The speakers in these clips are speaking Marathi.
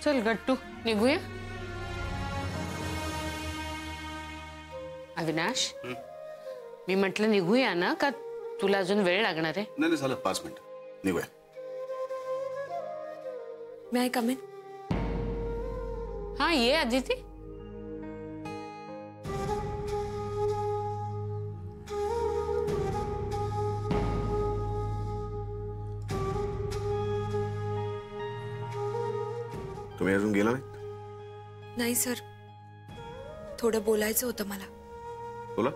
चल गट्टू निघूया. अविनाश मी म्हटलं निघूया ना का तुला अजून वेळ लागणार आहे? नाही झालं 5 मिनिट निघूया. मे आय कम इन? हाँ ये अदिति. तुम्ही अजून गेला नाही? नाही सर, थोडं बोलायचं होतं मला. बोला.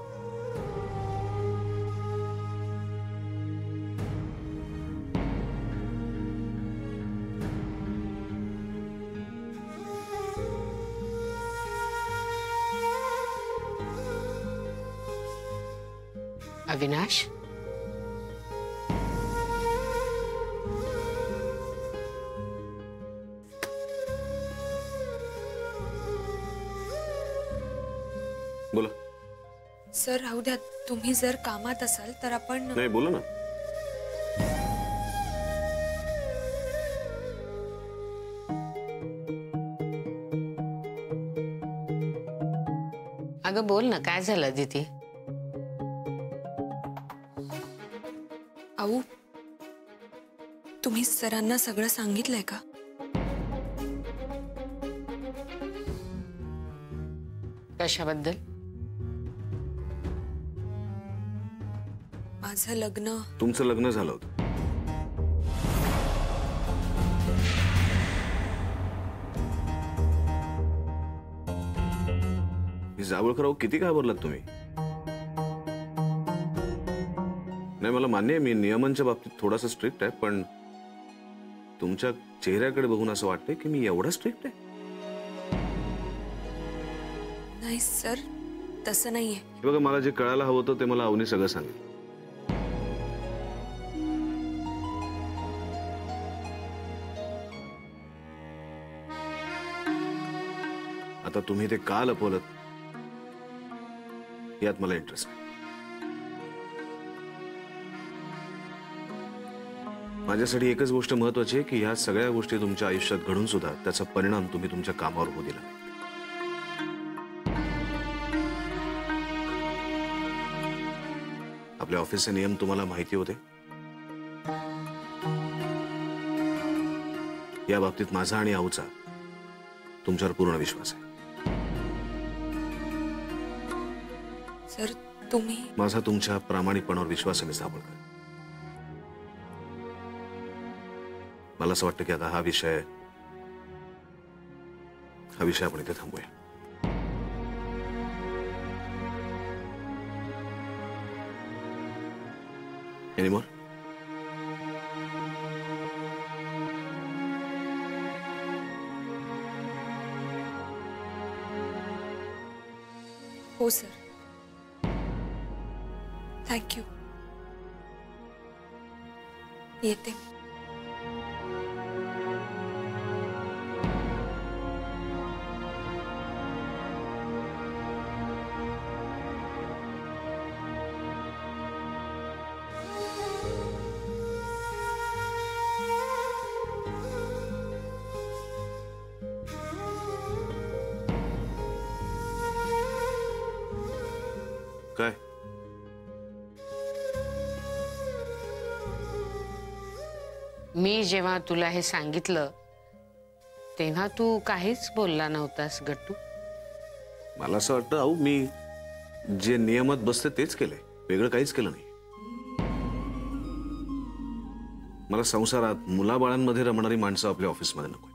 अविनाश बोला. सर राहू द्या, तुम्ही जर कामात असाल तर आपण. नाही बोला ना. अगं बोल ना, काय झालं अदिति? आऊ, तुम्ही सरांना सगळं सांगितलंय का? कशाबद्दल? माझं लग्न. तुमचं लग्न झालं होतं. जावळकर किती घाबरलात तुम्ही? नाही मला मान्य आहे मी नियमांच्या बाबतीत थोडासा स्ट्रिक्ट आहे, पण तुमच्या चेहऱ्याकडे बघून असं वाटतंय की मी एवढा स्ट्रिक्ट आहे. नाही सर, तसं नाहीये. बघा मला जे कळायला हवं होतं ते मला अवनी सगळं सांगितलं. आता तुम्ही ते का लपवलत यात मला इंटरेस्ट आहे. माझ्यासाठी एकच गोष्ट महत्वाची आहे की ह्या सगळ्या गोष्टी तुमच्या आयुष्यात घडून सुद्धा त्याचा परिणाम तुम्ही तुमच्या कामावर होऊ दिला नाही. आपल्या ऑफिसचे नियम तुम्हाला माहिती होते. या बाबतीत माझा आणि आऊचा तुमच्यावर पूर्ण विश्वास आहे. सर तुम्ही. माझा तुमच्या प्रामाणिकपणावर विश्वास आहे जावळकर. मला असं वाटतं की आता हा विषय आपण इथे थांबूया. Any more? हो सर, थँक्यू. येते. काय? मी जेव्हा तुला हे सांगितलं तेव्हा तू काहीच बोलला नव्हतास गट्टू. मला असं वाटतं अहो मी जे नियमात बसते तेच केलंय, वेगळं काहीच केलं नाही. मला संसारात मुलाबाळांमध्ये रमणारी माणसं आपल्या ऑफिसमध्ये नको.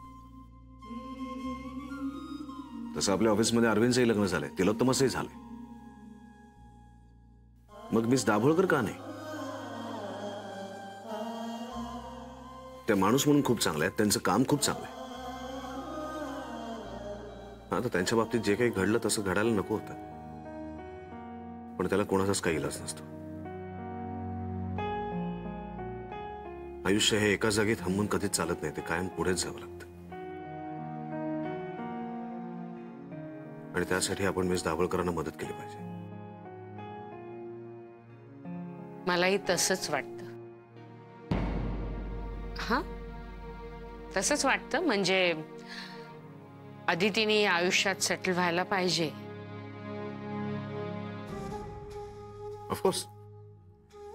तसं आपल्या ऑफिसमध्ये अरविंदचंही लग्न झालंय, तिलोत्तमाचंही झालंय. मग मिस दाभोळकर का नाही? त्या माणूस म्हणून खूप चांगले आहेत, त्यांचं काम खूप चांगलं आहे. आता त्यांच्या बाबतीत जे काही घडलं तसं घडायला नको होतं, पण त्याला कोणाचाच काही इलाज नसतो. आयुष्य हे एका जागी थांबून कधीच चालत नाही, ते कायम पुढेच जावं लागतं. आणि त्यासाठी आपण मिस दाभोळकरांना मदत केली पाहिजे. मलाही तसंच वाटतं. हा तसंच वाटतं. म्हणजे अदितीने आयुष्यात सेटल व्हायला पाहिजे. ऑफकोर्स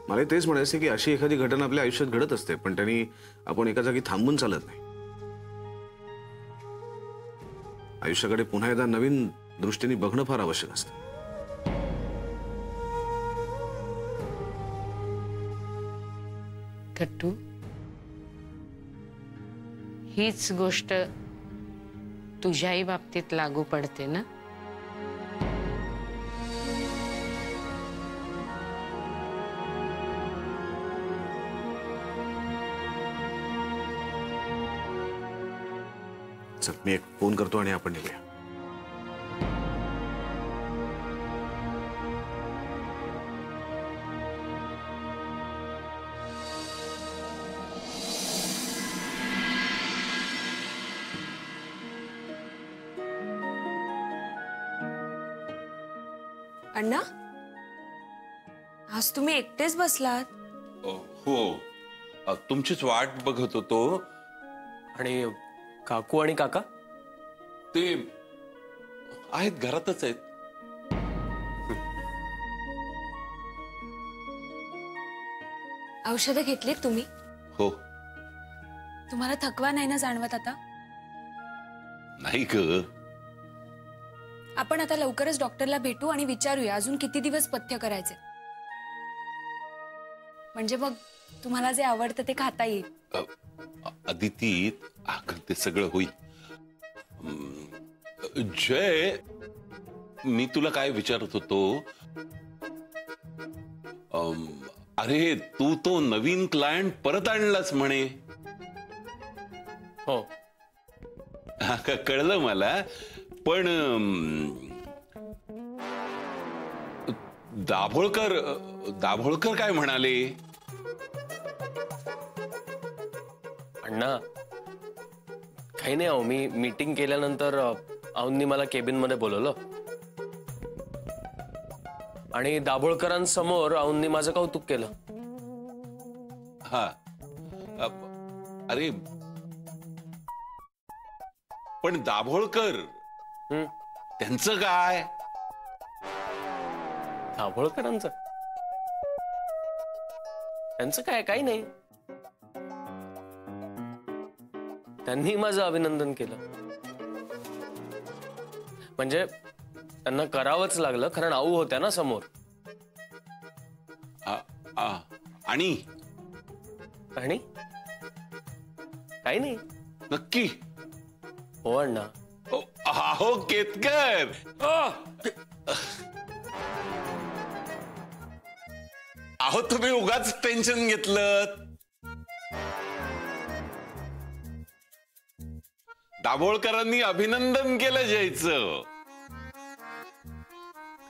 मला तेच म्हणायचं की अशी एखादी घटना आपल्या आयुष्यात घडत असते, पण त्यांनी आपण एका जागी थांबून चालत नाही. आयुष्याकडे पुन्हा एकदा नवीन दृष्टीने बघणं फार आवश्यक असतं. गट्टू, हीच गोष्ट तुझ्याही बाबतीत लागू पडते ना? चल मी एक फोन करतो आणि आपण निघूया. अण्णा, आज तुम्ही एकटेच बसलात? हो, तुमचीच वाट बघत होतो. आणि काकू आणि काका ते आहेत, घरातच आहेत. औषधं घेतलीत तुम्ही? हो. तुम्हाला थकवा नाही ना जाणवत आता? नाही ग. आपण आता लवकरच डॉक्टरला भेटू आणि विचारूया अजून किती दिवस पथ्य करायचे, म्हणजे मग तुम्हाला जे आवडतं ते खाता येईल. अदिती, अगं ते सगळं होईल. जय, मी तुला काय विचारत होतो, अरे तू तो नवीन क्लायंट परत आणलास म्हणे. हो, कळलं मला. पण दाभोळकर काय म्हणाले? अण्णा काही नाही. अहो, मी मीटिंग केल्यानंतर अहोंनी मला केबिन मध्ये बोलवलं आणि दाभोळकरांसमोर अहोंनी माझं कौतुक केलं. हा, अरे पण दाभोळकर त्यांचं काय? दाभोळकरांचं त्यांचं काय? काही नाही. त्यांनी माझं अभिनंदन केलं. म्हणजे त्यांना करावंच लागलं, कारण आऊ होत्या ना समोर. आणि आणि काही नाही. नक्की? हो अण्णा. अहो केतकर, अहो तुम्ही उगाच टेन्शन घेतलं. दाभोळकरांनी अभिनंदन केलं जयचं.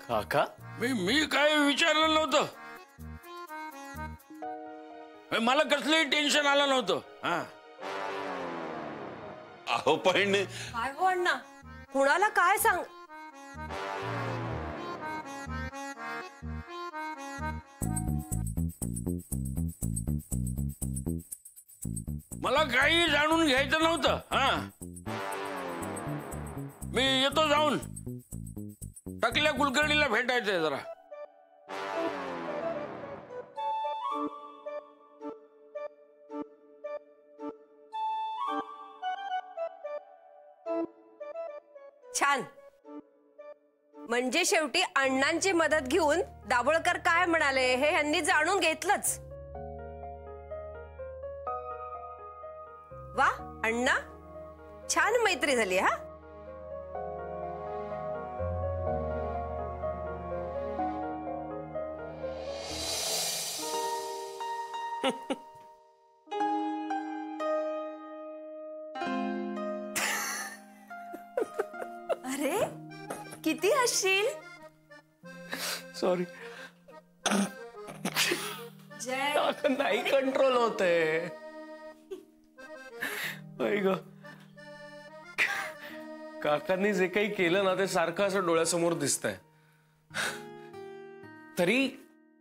काका, मी काय विचारलं नव्हतं. मला कसलंही टेन्शन आलं नव्हतं. अहो पण काय हो अण्णा, कुणाला काय सांग. मला काही जाणून घ्यायचं नव्हतं. मी येतो जाऊन. टकल्या कुलकर्णीला भेटायचंय जरा. छान. म्हणजे शेवटी अण्णांची मदत घेऊन दाभोळकर काय म्हणाले हे ह्यांनी जाणून घेतलंच. वा अण्णा, छान मैत्री झाली. हा, अरे किती हसशील. सॉरी. जय, नाही कंट्रोल होते. ग काकांनी जे काही केलं ना ते सारखं असं डोळ्यासमोर दिसतंय. तरी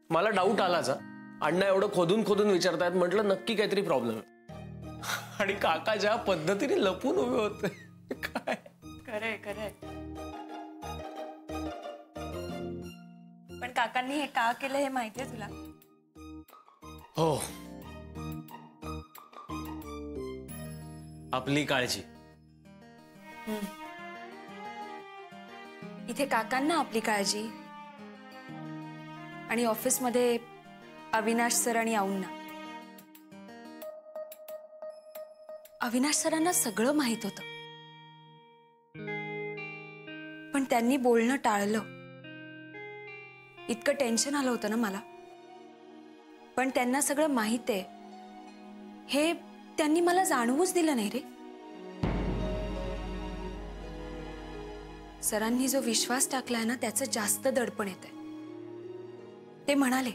मला डाऊट आलाच. अण्णा एवढं खोदून खोदून विचारतायत, म्हटलं नक्की काहीतरी प्रॉब्लेम आहे. आणि काका ज्या पद्धतीने लपून उभे होते, काय काकांनी हे का केलं हे माहितीये तुला? हो, आपली काळजी. इथे काकांना आपली काळजी आणि ऑफिसमध्ये अविनाश सर आणि आऊंना. अविनाश सरांना सगळं माहित होतं, पण त्यांनी बोलणं टाळलं. इतकं टेन्शन आलं होतं ना मला. पण त्यांना सगळं माहित आहे हे त्यांनी मला जाणवूच दिलं नाही रे. सरांनी जो विश्वास टाकलाय ना त्याचं जास्त दडपण येतंय. ते म्हणाले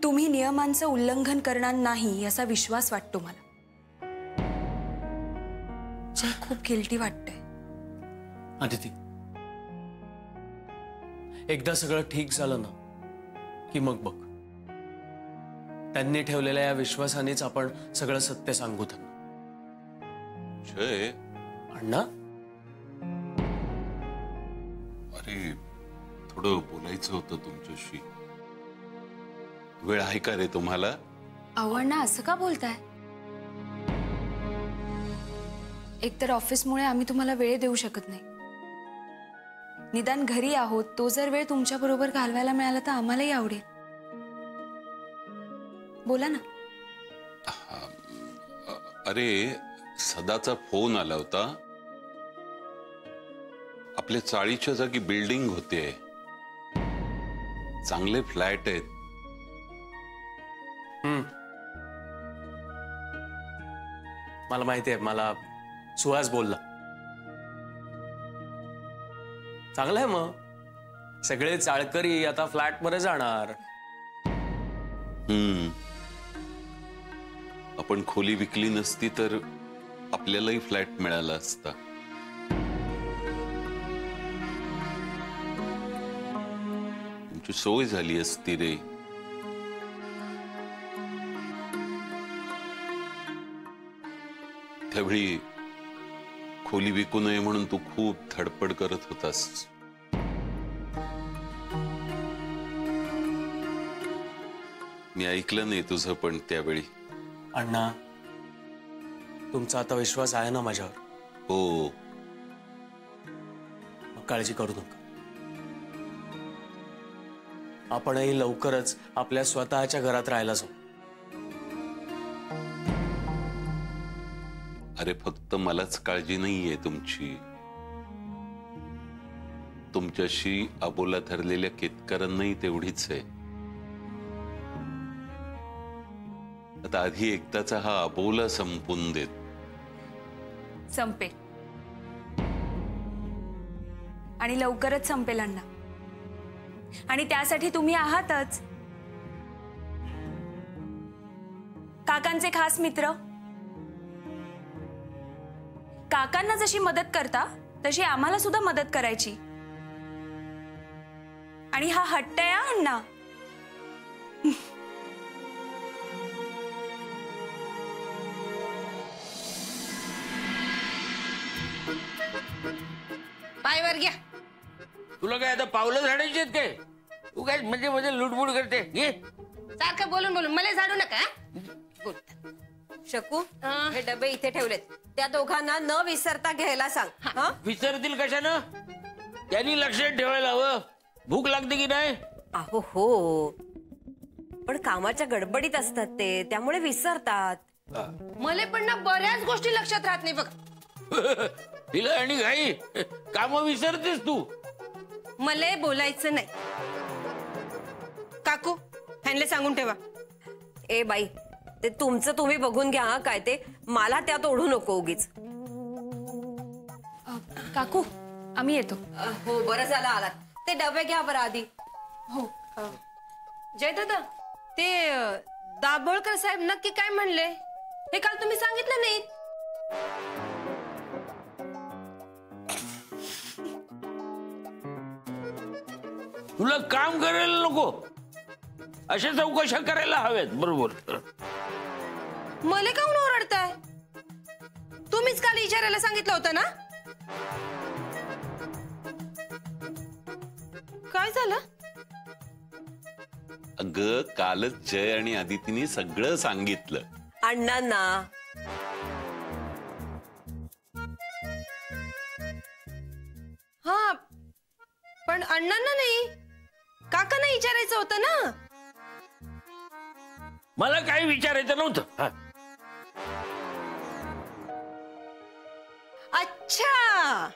तुम्ही नियमांचं उल्लंघन करणार नाही याचा विश्वास वाटतो मला. जे खूप गिल्टी वाटतंय. अदिती, एकदा सगळं ठीक झालं ना की मग बघ, त्यांनी ठेवलेल्या या विश्वासानेच आपण सगळं सत्य सांगू त्यांना. जय, अण्णा, अरे थोडं बोलायचं होतं तुमच्याशी. वेळ आहे का रे तुम्हाला? अण्णा असं का बोलताय? एकतर ऑफिसमुळे आम्ही तुम्हाला वेळ देऊ शकत नाही. निदान घरी आहोत, तो जर वेळ तुमच्या बरोबर घालवायला मिळाला तर आम्हालाही आवडेल. बोला ना. अरे सदाचा फोन आला होता. आपल्या चाळीच्या जागी बिल्डिंग होते, चांगले फ्लॅट आहेत. मला माहिती आहे, मला सुहास बोलला. चांगलं आहे, मग सगळे चाळकरी आता फ्लॅट मध्ये जाणार. आपण खोली विकली नसती तर आपल्यालाही फ्लॅट मिळाला असता. तुमची सोय झाली असती रे. त्यावेळी खोली विकू नये म्हणून तू खूप धडपड करत होतास. मी ऐकलं नाही तुझं पण त्यावेळी. अण्णा, तुमचा आता विश्वास आहे ना माझ्यावर? हो, मग काळजी करू नका. आपणही लवकरच आपल्या स्वतःच्या घरात राहायला जाऊ. अरे फक्त मलाच काळजी नाहीये तुमची, तुमच्याशी अबोला धरलेल्या केतकरांनाही तेवढीच आहे. आता आधी एकदाचा हा अबोला संपून देत. संपेल आणि लवकरच संपेल अण्णा. आणि त्यासाठी तुम्ही आहातच काकांचे खास मित्र. काकांना जशी मदत करता तशी आम्हाला सुद्धा मदत करायची. आणि हा हट्ट आहे अण्णा. पायवर घ्या. तुला काय आता पावलं झाडायची आहेत काय? तू काय म्हणजे म्हणजे लुडबुड करते? घे. सारखं बोलून बोलून मला झाडू नका. शकू, हे डबे इथे ठेवलेत. त्या दोघांना न विसरता घ्यायला सांग. हा? विसरतील कशानं? त्यांनी लक्षात ठेवायला हवं. भूक लागते की नाही? अहो हो, पण कामाच्या गडबडीत असतात ते, त्यामुळे विसरतात. मला पण ना बऱ्याच गोष्टी लक्षात राहत नाही बघ. तिला आणि घाई, काम विसरतेस तू. मला बोलायचं नाही. काकू, ह्यांना सांगून ठेवा. ए बाई, ते तुमचं तुम्ही बघून घ्या. हा काय ते, मला त्यात ओढू नको उगीच. काकू, आम्ही येतो. हो, बरं झालं आलात. ते डबे घ्या बरं आधी. हो. जय दादा, ते दाभोळकर साहेब नक्की काय म्हणले हे काल तुम्ही सांगितलं नाही. तुला काम करायला नको, अशा चौकशा करायला हव्यात. बरोबर. मला काऊन ओरडताय? तुम्हीच काल विचारायला सांगितलं होतं ना. काय झालं? अगं कालच जय आणि आदितीने सगळं सांगितलं अण्णांना. हा पण अण्णांना नाही, काकांना विचारायचं होतं ना. मला काही विचारायचं नव्हतं. हा. अच्छा,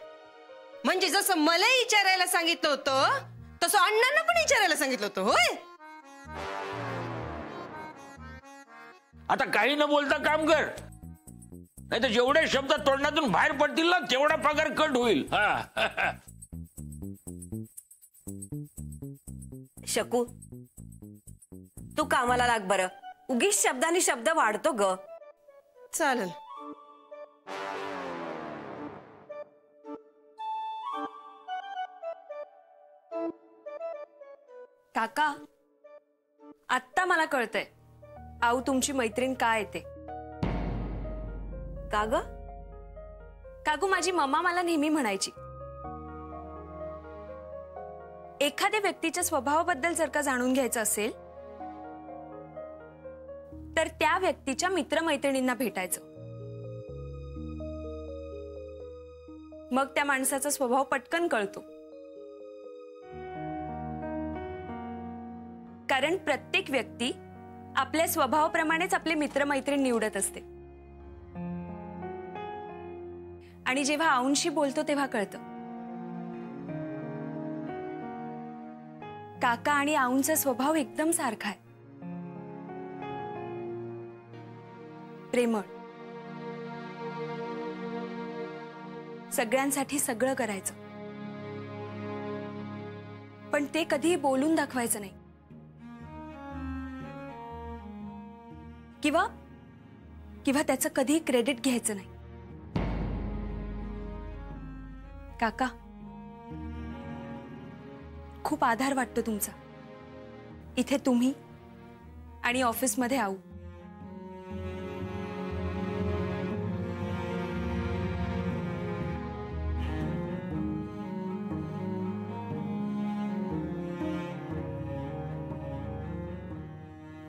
म्हणजे जसं मला विचारायला सांगितलं होतं तसं अण्णांना पण विचारायला सांगितलं होतं होय. आता काही न बोलता काम कर, नाही तर जेवढे शब्द तोंडातून बाहेर पडतील ना तेवढा पगार कट होईल. हा. शकू, तू कामाला लाग बरं. उगीच शब्दानी शब्द वाढतो ग. चालेल. काका, आत्ता मला कळतंय आऊ तुमची मैत्रीण काय येते. का ग? काकू, माझी मम्मा मला नेहमी म्हणायची, एखाद्या व्यक्तीच्या स्वभावाबद्दल जर का जाणून घ्यायचं असेल तर त्या व्यक्तीच्या मित्रमैत्रिणींना भेटायचं. मग त्या माणसाचा स्वभाव पटकन कळतो. कारण प्रत्येक व्यक्ती आपल्या स्वभावाप्रमाणेच आपले मित्रमैत्रीण निवडत असते. आणि जेव्हा आऊंशी बोलतो तेव्हा कळतं. काका आणि आऊंचा स्वभाव एकदम सारखा आहे. प्रेमळ, सगळ्यांसाठी सगळं करायचं, पण ते कधीही बोलून दाखवायचं नाही. किंवा त्याचं कधीही क्रेडिट घ्यायचं नाही. काका, खूप आधार वाटतो तुमचा. इथे तुम्ही आणि ऑफिसमध्ये आऊ.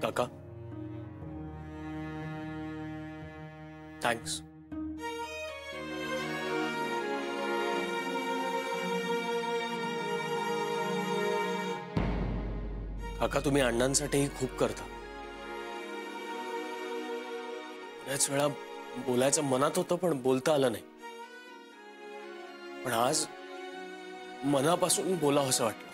काका, थँक्स. काका, तुम्ही अण्णांसाठीही खूप करता. बऱ्याच वेळा बोलायचं मनात होतं पण बोलता आलं नाही. पण आज मनापासून बोलावं असं वाटलं.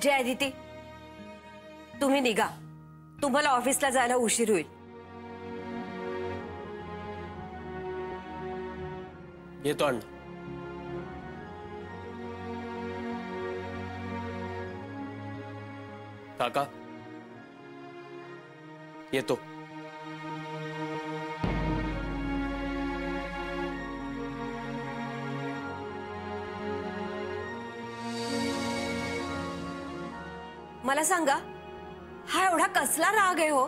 जय आदिती, तुम्ही निघा. तुम्हाला ऑफिसला जायला उशीर होईल. येतो अण्णा. काका, येतो. मला सांगा, हा एवढा कसला राग आहे हो?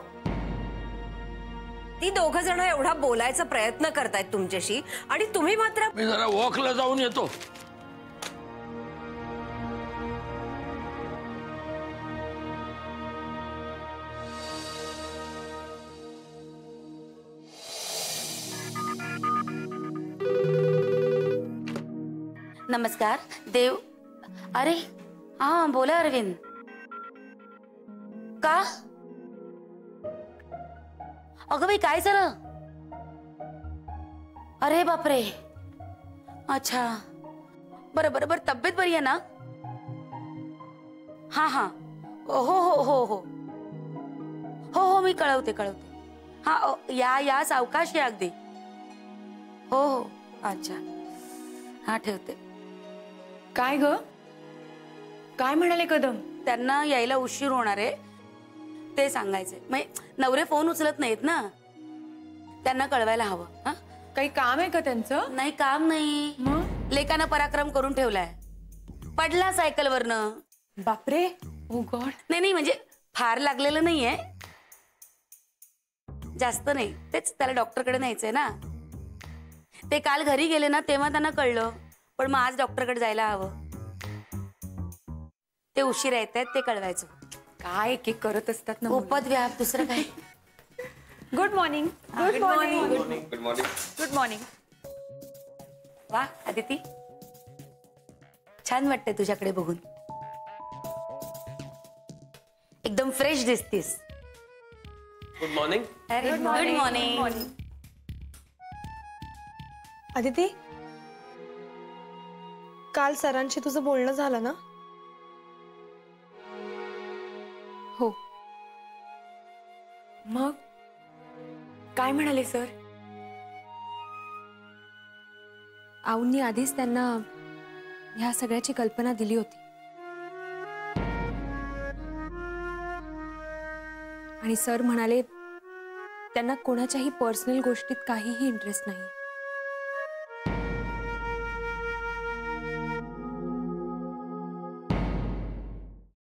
ती दोघं जण एवढा बोलायचा प्रयत्न करतायत तुमच्याशी आणि तुम्ही मात्र. मी जरा वॉकला जाऊन येतो. नमस्कार देव. अरे हा, बोला अरविंद. का? अगं बाई, काय झालं? अरे बापरे. अच्छा, बरं बरं बरं. तब्येत बरी आहे ना? हा हा, हो हो हो हो हो हो, मी कळवते. हा, या सावकाश या अगदी. हो हो, अच्छा. हा, ठेवते. काय ग? काय म्हणाले कदम? त्यांना यायला उशीर होणार आहे ते सांगायचंय. म्हणजे नवरे फोन उचलत नाहीत ना, त्यांना कळवायला हवं. हा, काही काम आहे का त्यांचं? नाही, काम नाही. लेकानं पराक्रम करून ठेवलाय. पडला सायकलवरनं. बापरे. ओ गॉड. नाही म्हणजे फार लागलेलं नाहीये. जास्त नाही, तेच त्याला डॉक्टरकडे न्यायचंय ना. ते काल घरी गेले ना तेव्हा त्यांना कळलं, पण मग आज डॉक्टरकडे जायला हवं. ते उशीर येत आहेत ते कळवायचं. काय एक एक करत असतात ना. उपद्व्याप, दुसरं काय. Good morning. Good morning. Good morning. वा अदिती, छान वाटतंय तुझ्याकडे बघून. एकदम फ्रेश दिसतीस. Good morning. Good morning. Aditi, काल सरांशी तुझं बोलणं झालं ना? हो. मग काय म्हणाले सर? आऊंनी आधीच त्यांना ह्या सगळ्याची कल्पना दिली होती आणि सर म्हणाले त्यांना कोणाच्याही पर्सनल गोष्टीत काहीही इंटरेस्ट नाही.